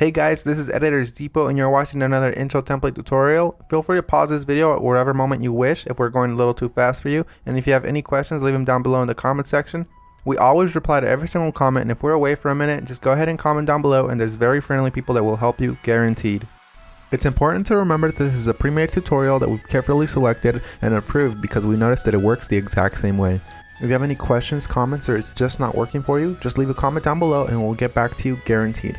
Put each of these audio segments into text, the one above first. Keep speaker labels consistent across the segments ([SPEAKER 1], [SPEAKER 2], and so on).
[SPEAKER 1] Hey guys, this is Editor's Depot and you're watching another intro template tutorial. Feel free to pause this video at whatever moment you wish if we're going a little too fast for you. And if you have any questions, leave them down below in the comment section. We always reply to every single comment, and if we're away for a minute, just go ahead and comment down below and there's very friendly people that will help you, guaranteed. It's important to remember that this is a pre-made tutorial that we've carefully selected and approved because we noticed that it works the exact same way. If you have any questions, comments, or it's just not working for you, just leave a comment down below and we'll get back to you, guaranteed.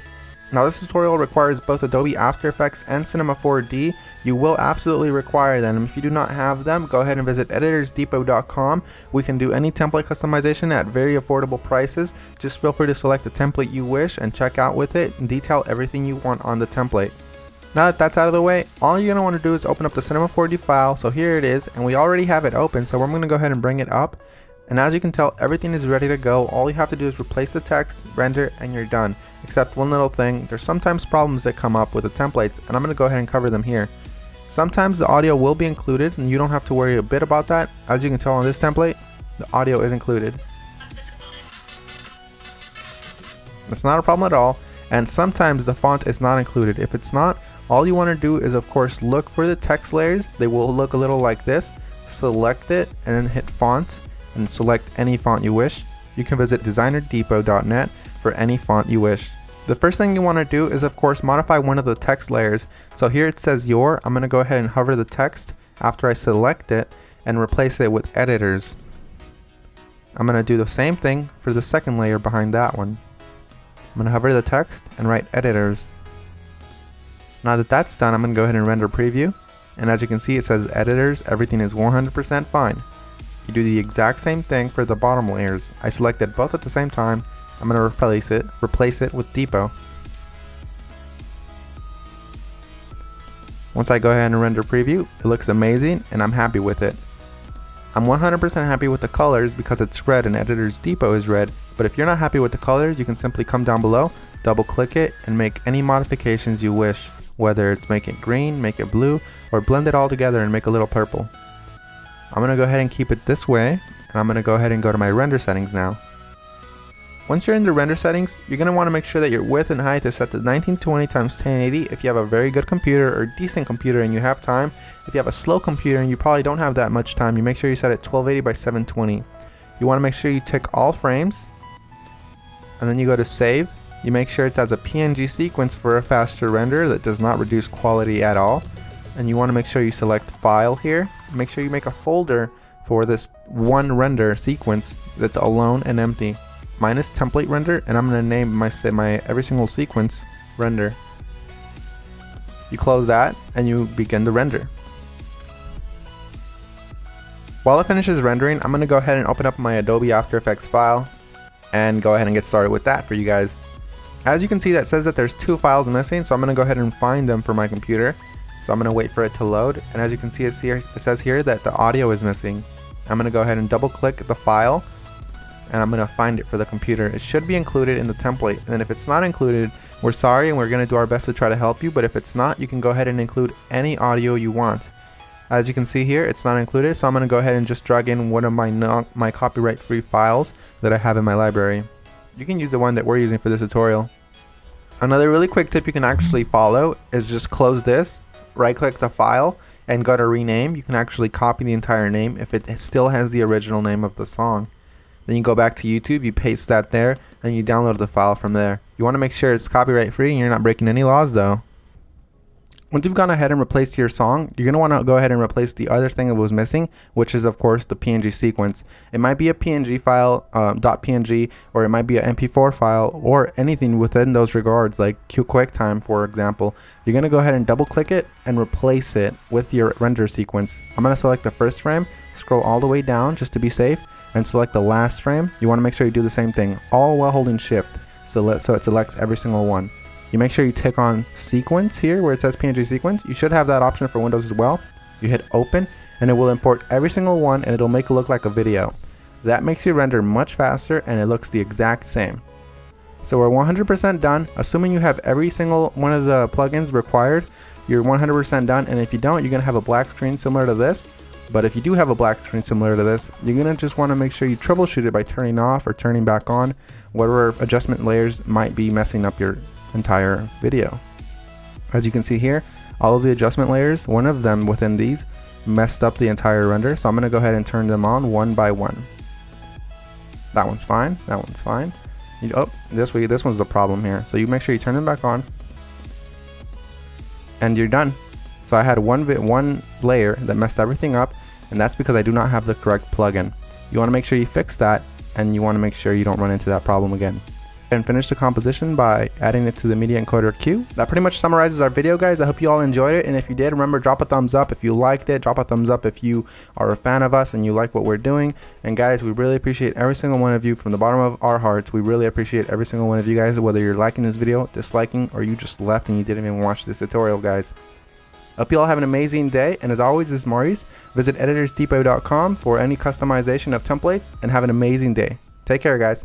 [SPEAKER 1] Now this tutorial requires both Adobe After Effects and Cinema 4D. You will absolutely require them. If you do not have them, go ahead and visit EditorsDepot.com. We can do any template customization at very affordable prices. Just feel free to select the template you wish and check out with it and detail everything you want on the template. Now that that's out of the way, all you're going to want to do is open up the Cinema 4D file. So here it is, and we already have it open, so I'm going to go ahead and bring it up. And as you can tell, everything is ready to go. All you have to do is replace the text, render, and you're done. Except one little thing, there's sometimes problems that come up with the templates, and I'm going to go ahead and cover them here. Sometimes the audio will be included, and you don't have to worry a bit about that. As you can tell on this template, the audio is included. It's not a problem at all. And sometimes the font is not included. If it's not, all you want to do is of course look for the text layers. They will look a little like this. Select it and then hit font and select any font you wish. You can visit DesignerDepot.net for any font you wish. The first thing you want to do is of course modify one of the text layers. So here it says your. I'm going to go ahead and hover the text after I select it and replace it with editors. I'm going to do the same thing for the second layer behind that one. I'm going to hover the text and write editors. Now that that's done, I'm going to go ahead and render preview. And as you can see, it says editors, everything is 100% fine. You do the exact same thing for the bottom layers. I selected both at the same time. I'm going to replace it with Depot. Once I go ahead and render preview, it looks amazing and I'm happy with it. I'm 100% happy with the colors because it's red and Editor's Depot is red. But if you're not happy with the colors, you can simply come down below, double click it, and make any modifications you wish. Whether it's make it green, make it blue, or blend it all together and make a little purple. I'm going to go ahead and keep it this way, and I'm going to go ahead and go to my render settings now. Once you're in the render settings, you're going to want to make sure that your width and height is set to 1920 x 1080 if you have a very good computer or decent computer and you have time. If you have a slow computer and you probably don't have that much time, you make sure you set it 1280 by 720. You want to make sure you tick all frames, and then you go to save. You make sure it has a PNG sequence for a faster render that does not reduce quality at all. And you want to make sure you select file here. Make sure you make a folder for this one render sequence that's alone and empty. Mine is template render, and I'm going to name my every single sequence render. You close that and you begin the render. While it finishes rendering, I'm going to go ahead and open up my Adobe After Effects file and go ahead and get started with that for you guys. As you can see, that says that there's two files missing, so I'm going to go ahead and find them for my computer. So I'm going to wait for it to load, and as you can see, it says here that the audio is missing. I'm going to go ahead and double click the file, and I'm going to find it for the computer. It should be included in the template, and if it's not included, we're sorry and we're going to do our best to try to help you, but if it's not, you can go ahead and include any audio you want. As you can see here, it's not included, so I'm going to go ahead and just drag in one of my copyright-free files that I have in my library. You can use the one that we're using for this tutorial. Another really quick tip you can actually follow is just close this, right click the file, and go to rename. You can actually copy the entire name if it still has the original name of the song. Then you go back to YouTube, you paste that there, and you download the file from there. You want to make sure it's copyright free and you're not breaking any laws though. Once you've gone ahead and replaced your song, you're going to want to go ahead and replace the other thing that was missing, which is of course the PNG sequence. It might be a PNG file, .png, or it might be an MP4 file, or anything within those regards, like QuickTime for example. You're going to go ahead and double click it and replace it with your render sequence. I'm going to select the first frame, scroll all the way down just to be safe, and select the last frame. You want to make sure you do the same thing, all while holding shift, so it selects every single one. You make sure you tick on sequence here where it says PNG sequence. You should have that option for Windows as well. You hit open and it will import every single one and it'll make it look like a video. That makes your render much faster and it looks the exact same. So we're 100% done. Assuming you have every single one of the plugins required, you're 100% done, and if you don't, you're going to have a black screen similar to this. But if you do have a black screen similar to this, you're going to just want to make sure you troubleshoot it by turning off or turning back on whatever adjustment layers might be messing up your entire video. As you can see here, all of the adjustment layers, one of them within these messed up the entire render, so I'm going to go ahead and turn them on one by one. That one's fine, that one's fine. This one's the problem here, so you make sure you turn them back on and you're done. So I had one layer that messed everything up, and that's because I do not have the correct plugin. You want to make sure you fix that, and you want to make sure you don't run into that problem again. And finish the composition by adding it to the media encoder queue. That pretty much summarizes our video, guys. I hope you all enjoyed it, and if you did, remember, drop a thumbs up if you liked it. Drop a thumbs up if you are a fan of us and you like what we're doing. And guys, we really appreciate every single one of you from the bottom of our hearts. We really appreciate every single one of you guys, whether you're liking this video, disliking, or you just left and you didn't even watch this tutorial, guys. Hope you all have an amazing day, and as always, this is Maurice. Visit EditorsDepot.com for any customization of templates, and have an amazing day. Take care, guys.